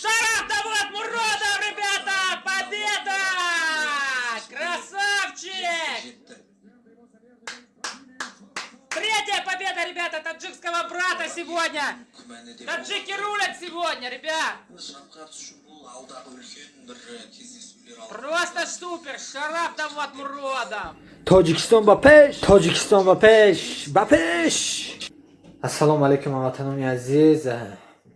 Шаров Давлат Муродов, ребята! Победа! Красавчик! Третья победа, ребята, таджикского брата сегодня. Таджики рулят сегодня, ребят. Просто супер. Шаров Давлат Муродов. Tojikiston ba pesh, Tojikiston ba pesh, ba pesh. Assalomu alaykum vatanoni aziz.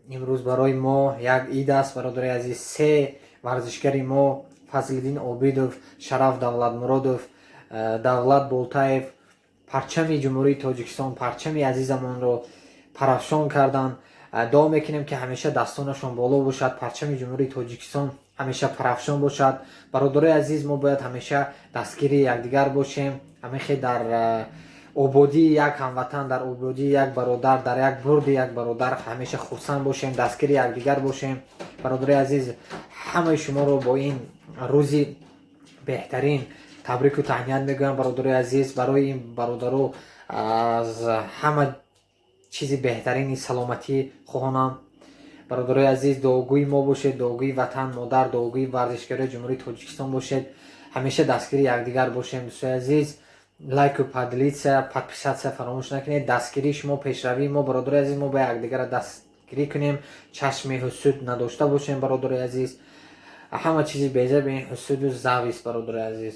Imroz baroy mo yak id ast barodori aziz. Se varзишгари mo Фазлиддин Обидов, Шараф Давлатмуродов, Давлат Болтаев парчами ҷумҳурии Тоҷикистон, парчами азизамонро парафшон карданд. дуо мекунем ки ҳамеша дастонашон боло бошад, парчами ҷумҳурии Тоҷикистон ҳамеша парафшон бошад. бародари азиз, мо бояд ҳамеша дастгири якдигар бошем. ҳамехе дар ободии як ҳамватан, дар ободии як бародар, дар як бурди як бародар ҳамеша хурсанд бошем, дастгири якдигар бошем. бародари азиз, ҳамаи шуморо бо ин рӯзи беҳтарин табрику таҳният мегӯям. бародари азиз, барои ин бародаро аз ҳама чизи беҳтарини саломатӣ хоҳонам. бародари азиз, дуогӯи мо бошед, дуогӯи ватан модар, дуогӯи варзишгарои ҷумҳурии Тоҷикистон бошед. ҳамеша дастгири якдигар бошем. дӯстои азиз, лайку поделитсия, подписатсия фаромӯш накунед. дастгирии шумо пешравии мо, бародари азиз, мо ба якдигара дастгирӣ кунем, чашми ҳусуд надошта бошем. бародари азиз, ҳама чизи беҷаби ин ҳусуду завист. бародари азиз,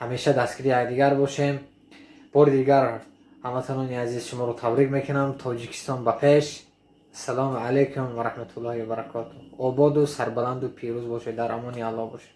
ҳамеша дастгири якдигар бошем. бори дигар ҳамватанони азиз, шуморо табрик мекунам. Тоҷикистон ба пеш. Ассалому алайкум ва раҳматуллоҳи ва баракатуҳ. Ободу сарбаланду пирӯз бошед. дар амони Аллоҳ бошед.